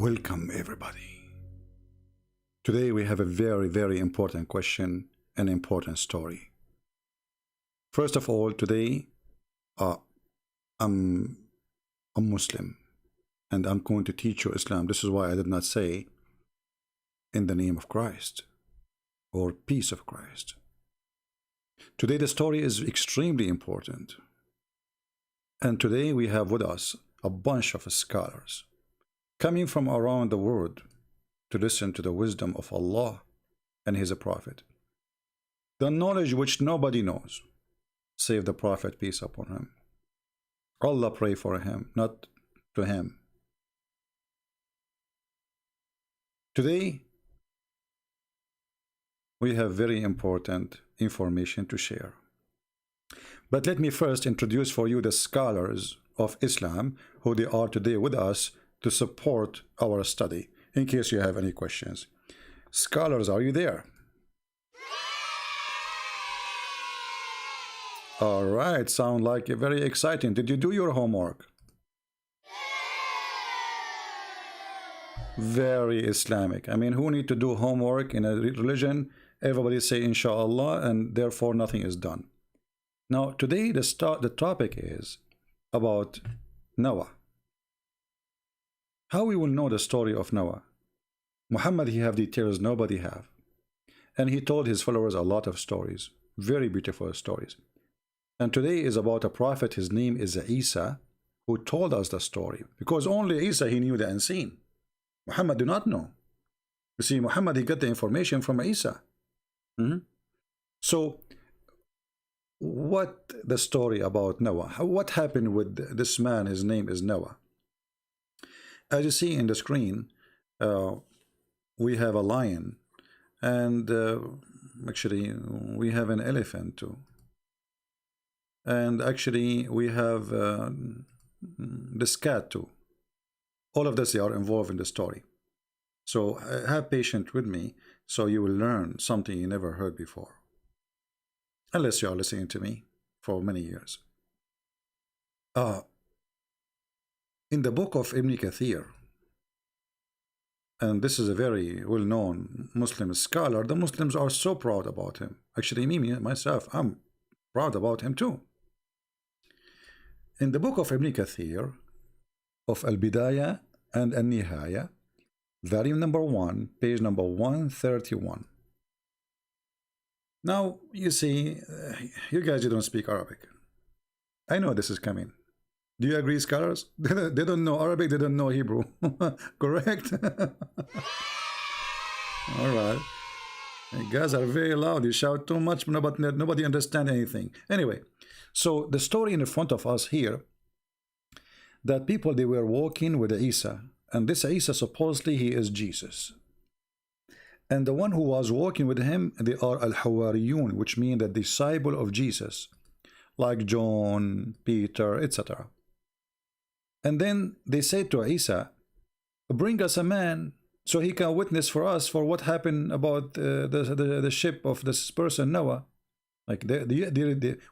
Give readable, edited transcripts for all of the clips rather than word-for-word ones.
Welcome everybody. Today we have a very important question, an important story. First of all, today I'm a Muslim and I'm going to teach you Islam. This is why I did not say in the name of Christ or peace of Christ. Today the story is extremely important. And today we have with us a bunch of scholars coming from around the world to listen to the wisdom of Allah and His Prophet. The knowledge which nobody knows, save the Prophet, peace upon him. Allah pray for him, not to him. Today, we have very important information to share. But let me first introduce for you the scholars of Islam, who they are today with us to support our study, in case you have any questions. Scholars, are you there? All right, sound like very exciting. Did you do your homework? Very Islamic. I mean, who need to do homework in a religion? Everybody say inshallah, and therefore nothing is done. Now, today the topic is about Noah. How we will know the story of Noah? Muhammad, he have details nobody have. And he told his followers a lot of stories, very beautiful stories. And today is about a prophet, his name is Isa, who told us the story. Because only Isa, he knew the unseen. Muhammad do not know. You see, Muhammad, he got the information from Isa. So, what the story about Noah? What happened with this man? His name is Noah. As you see in the screen, we have a lion, and actually we have an elephant too. And actually we have this cat too. All of this, they are involved in the story. So have patience with me, so you will learn something you never heard before. Unless you are listening to me for many years. In the book of Ibn Kathir, and this is a very well-known Muslim scholar, the Muslims are so proud about him. Actually, me, myself, I'm proud about him too. In the book of Ibn Kathir, of Al-Bidayah and Al-Nihaya, volume number 1, page number 131. Now, you see, you guys, you don't speak Arabic. I know this is coming. Do you agree, scholars? They don't know Arabic, they don't know Hebrew. Correct? All right. You guys are very loud. You shout too much, but nobody understands anything. Anyway, so the story in front of us here, that people, they were walking with Isa. And this Isa, supposedly, he is Jesus. And the one who was walking with him, they are Al-Hawariyun, which mean the disciple of Jesus, like John, Peter, etc. And then they said to Isa, bring us a man so he can witness for us for what happened about the ship of this person Noah. Like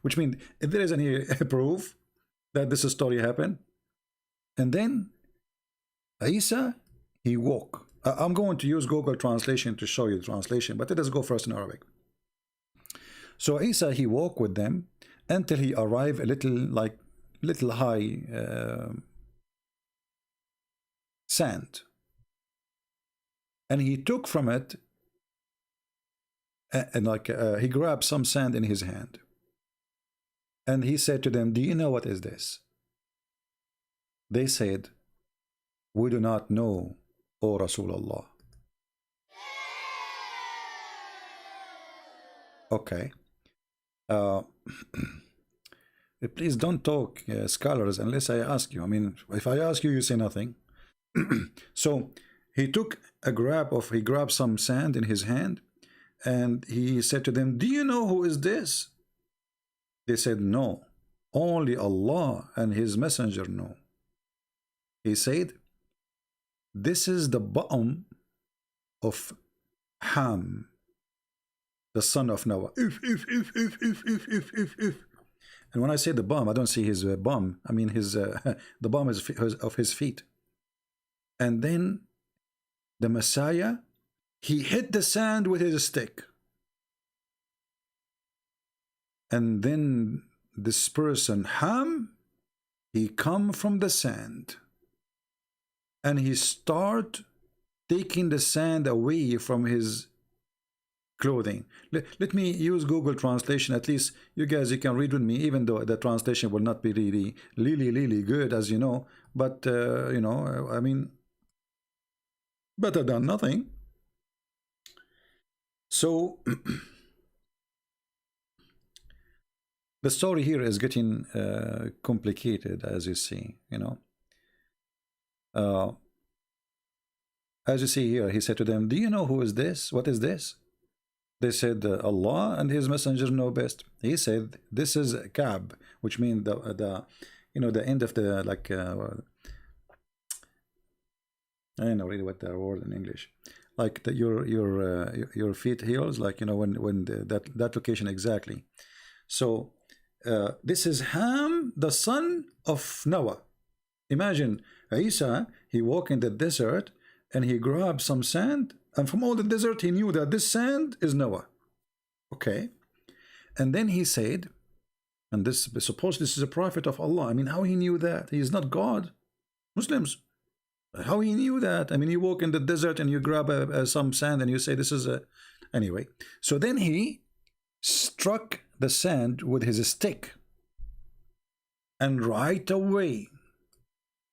which means if there is any proof that this story happened. And then Isa, he woke. I'm going to use Google Translation to show you the translation, but let us go first in Arabic. So Isa, he walked with them until he arrived a little high sand, and he took from it and he grabbed some sand in his hand, and he said to them, do you know what is this? They said, we do not know, O Rasulullah. Okay. Please don't talk, scholars, unless I ask you. I mean, if I ask you, you say nothing. So he took he grabbed some sand in his hand, and he said to them, do you know who is this? They said, no, only Allah and His Messenger know. He said, this is the bottom of Ham, the son of Noah. And when I say the bum, I don't see his bum. I mean his the bum is of his feet. And then the Messiah, he hit the sand with his stick. And then this person, Ham, he come from the sand. And he start taking the sand away from his clothing. Let me use Google Translation. At least you guys, you can read with me, even though the translation will not be really good, as you know. But, you know, I mean, better than nothing. So, the story here is getting complicated, as you see, you know. As you see here, he said to them, do you know who is this? What is this? They said, Allah and his messenger know best. He said, this is Ka'b, which means the you know, the end of the, like, I don't know really what the word in English, like the, your feet heels, like, you know, when that location exactly. So this is Ham, the son of Noah. Imagine Isa, he walked in the desert and he grabbed some sand, and from all the desert he knew that this sand is Noah. Okay. And then he said, and this, suppose this is a prophet of Allah. I mean, how he knew that? He is not God. Muslims, how he knew that? I mean, you walk in the desert and you grab some sand and you say this is a... Anyway, so then he struck the sand with his stick. And right away,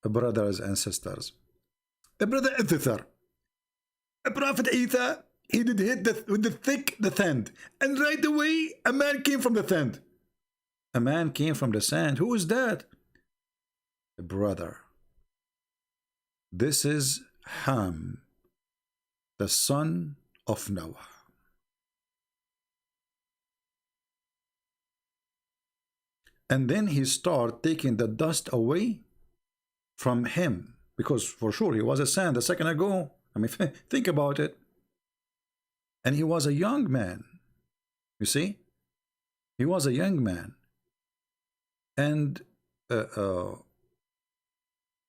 brothers and sisters, the brother Ithithar, a prophet Isa, he did hit with the sand, and right away a man came from the sand. A man came from the sand. Who is that? A brother. This is Ham, the son of Noah. And then he started taking the dust away from him, because for sure he was a sand a second ago. I mean, think about it. And he was a young man. You see? He was a young man. And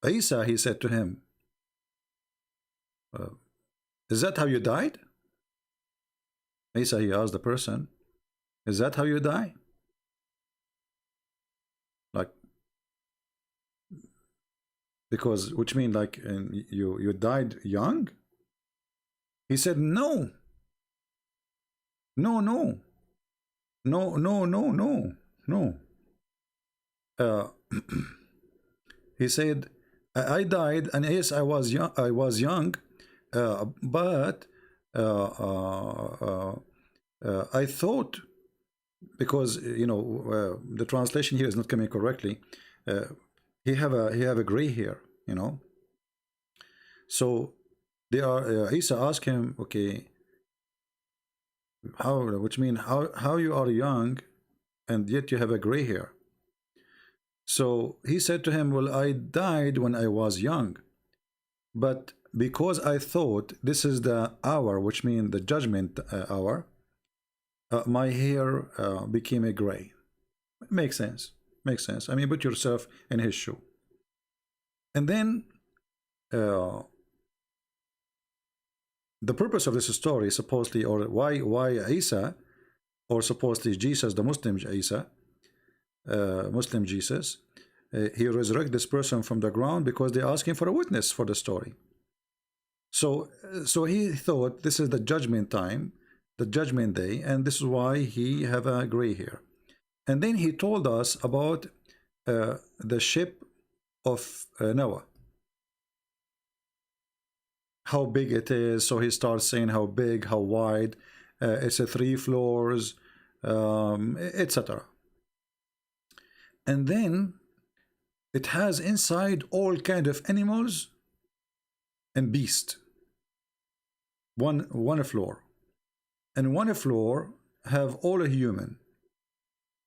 Isa, he said to him, is that how you died? Isa, he asked the person, is that how you die? Like, because, which means like you died young? He said, no. No, no. No, no, no, no, no. He said, I died, and yes, I was young, but I thought, because you know the translation here is not coming correctly. He have a gray hair, you know. So they are. Isa asked him, okay, how? Which means how you are young, and yet you have a gray hair. So he said to him, well, I died when I was young, but because I thought this is the hour, which means the judgment hour, my hair became a gray. Makes sense. Makes sense. I mean, put yourself in his shoe. And then the purpose of this story, supposedly, or why Isa, or supposedly Jesus, the Muslim Isa, Muslim Jesus, he resurrected this person from the ground because they asked him for a witness for the story. So he thought this is the judgment time, the judgment day, and this is why he have a gray hair. And then he told us about the ship of Noah, how big it is. So he starts saying how big, how wide, it's a 3 floors, etc. And then it has inside all kind of animals and beasts. One floor, and one floor have all a human,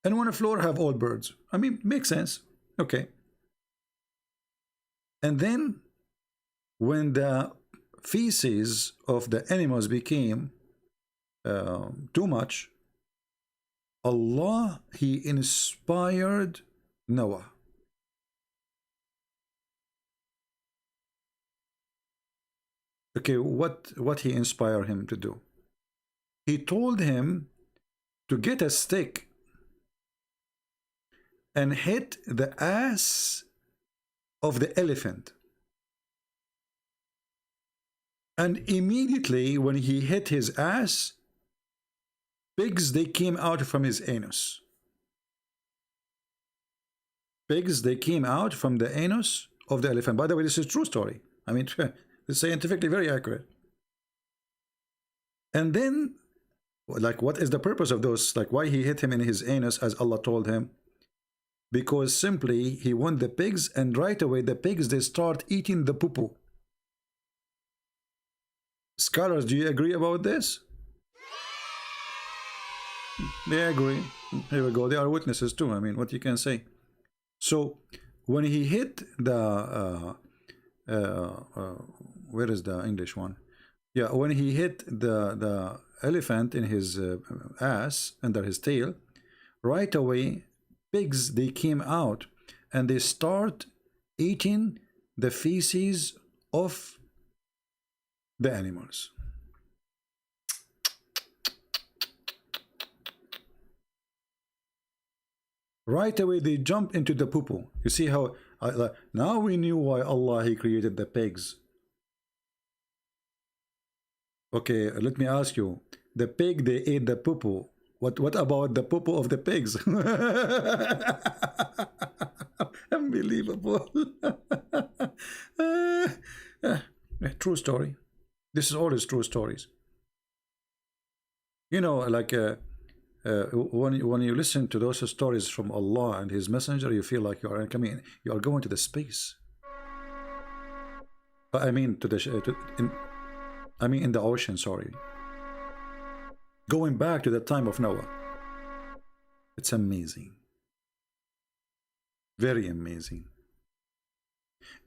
and one floor have all birds. I mean, makes sense. Okay. And then when the feces of the animals became too much, Allah, he inspired Noah. Okay, what he inspired him to do? He told him to get a stick and hit the ass of the elephant. And immediately when he hit his ass, pigs, they came out from his anus. Pigs, they came out from the anus of the elephant. By the way, this is a true story. I mean, it's scientifically very accurate. And then, like, what is the purpose of those? Like, why he hit him in his anus as Allah told him? Because simply he want the pigs, and right away the pigs, they start eating the poo-poo. Scholars, do you agree about this? They agree. Here we go. They are witnesses too. I mean, what you can say. So when he hit the where is the English one? Yeah, when he hit the elephant in his ass under his tail, right away pigs, they came out and they start eating the feces of the animals. Right away they jump into the poo-poo. You see how now we knew why Allah he created the pigs. Okay, let me ask you. The pig, they ate the poo-poo. What about the poo-poo of the pigs? Unbelievable. True story. This is always true stories. You know, like when you listen to those stories from Allah and His Messenger, you feel like you are coming, you are going to the space. I mean, I mean in the ocean. Sorry, going back to the time of Noah. It's amazing, very amazing.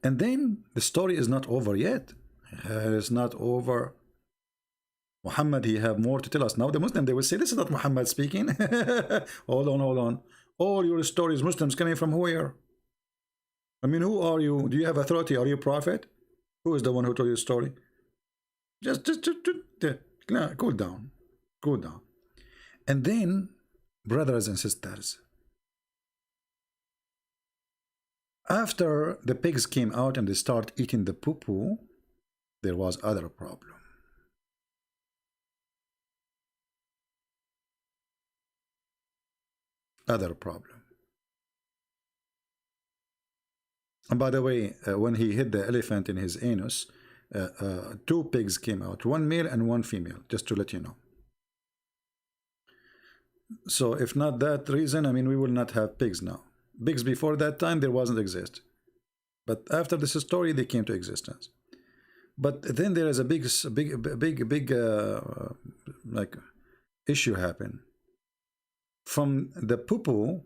And then the story is not over yet. It's not over. Muhammad, he have more to tell us. Now the Muslim, they will say, this is not Muhammad speaking. Hold on, hold on. All your stories, Muslims coming from where? I mean, who are you? Do you have authority? Are you a prophet? Who is the one who told you the story? Just cool down. Cool down. And then, brothers and sisters, after the pigs came out and they start eating the poo-poo, there was other problem. Other problem. And by the way, when he hit the elephant in his anus, two pigs came out, one male and one female, just to let you know. So if not that reason, I mean, we will not have pigs now. Pigs before that time, there wasn't exist. But after this story, they came to existence. But then there is a big like issue happen. From the poo-poo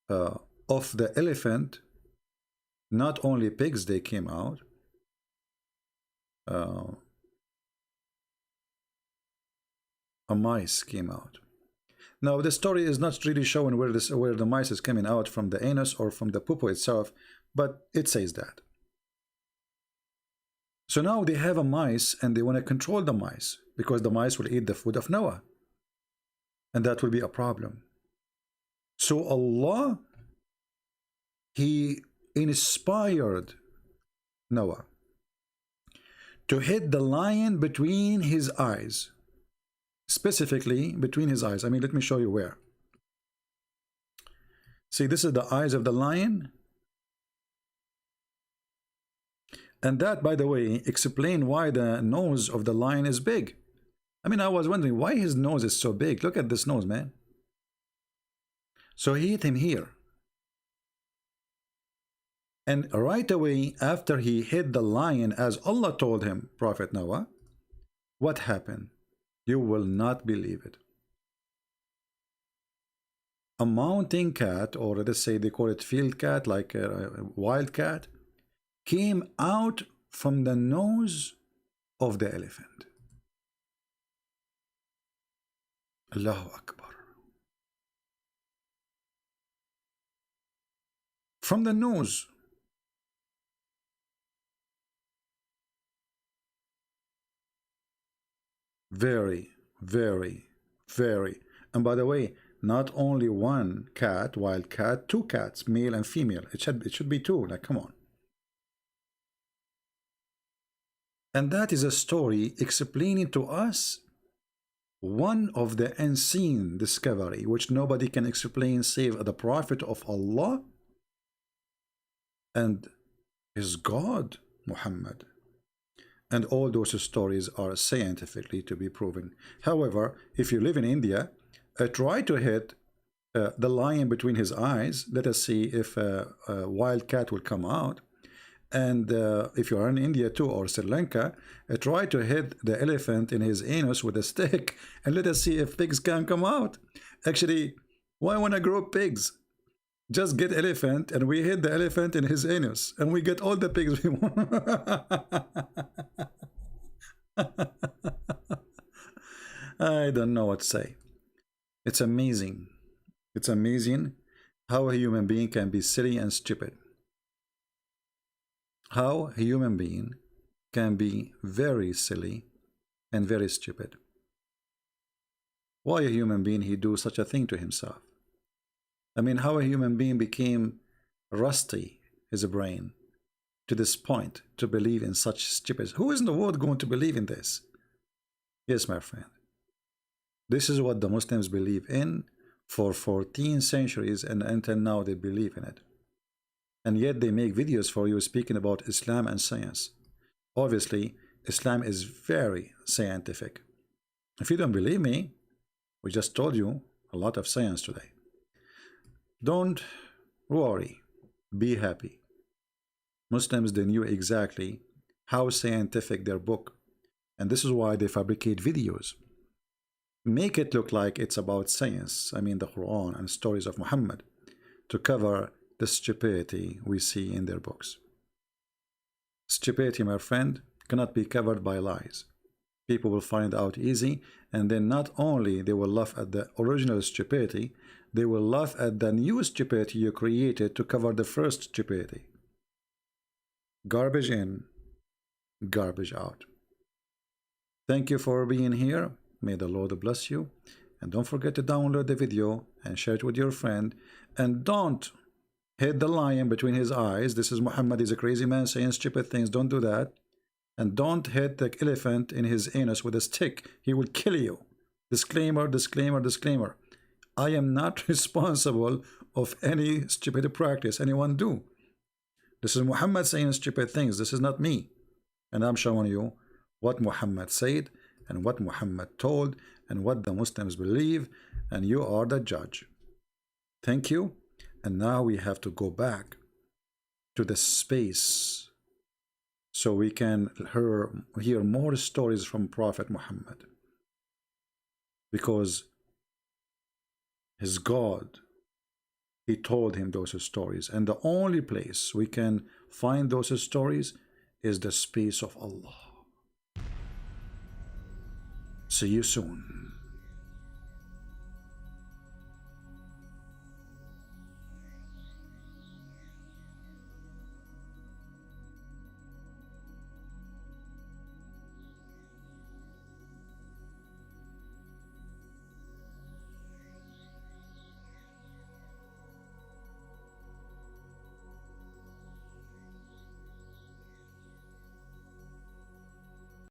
of the elephant, not only pigs, they came out. A mice came out. Now the story is not really showing where the mice is coming out from the anus or from the poo-poo itself, but it says that. So now they have a mice and they want to control the mice because the mice will eat the food of Noah. And that will be a problem. So Allah, He inspired Noah to hit the lion between his eyes. Specifically between his eyes. I mean, let me show you where. See, this is the eyes of the lion. And that, by the way, explains why the nose of the lion is big. I mean, I was wondering why his nose is so big. Look at this nose, man. So he hit him here. And right away, after he hit the lion, as Allah told him, Prophet Noah, what happened? You will not believe it. A mountain cat, or let's say they call it field cat, like a wild cat, came out from the nose of the elephant. Allahu Akbar. From the nose. Very, very, very. And by the way, not only one cat, wild cat, two cats, male and female. It should be two. Like, come on. And that is a story explaining to us one of the unseen discovery which nobody can explain save the Prophet of Allah and his God Muhammad. And all those stories are scientifically to be proven. However, if you live in India, try to hit the lion between his eyes. Let us see if a wild cat will come out. And if you are in India too, or Sri Lanka, try to hit the elephant in his anus with a stick, and let us see if pigs can come out. Actually, why want to grow pigs? Just get elephant, and we hit the elephant in his anus, and we get all the pigs we want. I don't know what to say. It's amazing. It's amazing how a human being can be silly and stupid. How a human being can be very silly and very stupid. Why a human being he do such a thing to himself? I mean, how a human being became rusty his brain to this point to believe in such stupid. Who is in the world going to believe in this? Yes, my friend. This is what the Muslims believe in for 14 centuries, and until now they believe in it. And yet they make videos for you speaking about Islam and science. Obviously, Islam is very scientific. If you don't believe me, we just told you a lot of science today. Don't worry, be happy. Muslims, they knew exactly how scientific their book, and this is why they fabricate videos. Make it look like it's about science, I mean the Quran and stories of Muhammad, to cover the stupidity we see in their books. Stupidity, my friend, cannot be covered by lies. People will find out easy, and then not only they will laugh at the original stupidity, they will laugh at the new stupidity you created to cover the first stupidity. Garbage in, garbage out. Thank you for being here. May the Lord bless you. And don't forget to download the video and share it with your friend. And don't hit the lion between his eyes. This is Muhammad. He's a crazy man saying stupid things. Don't do that. And don't hit the elephant in his anus with a stick. He will kill you. Disclaimer, disclaimer, disclaimer. I am not responsible of any stupid practice anyone do. This is Muhammad saying stupid things. This is not me. And I'm showing you what Muhammad said and what Muhammad told and what the Muslims believe, and you are the judge. Thank you. And now we have to go back to the space so we can hear more stories from Prophet Muhammad, because his God, he told him those stories, and the only place we can find those stories is the space of Allah. See you soon.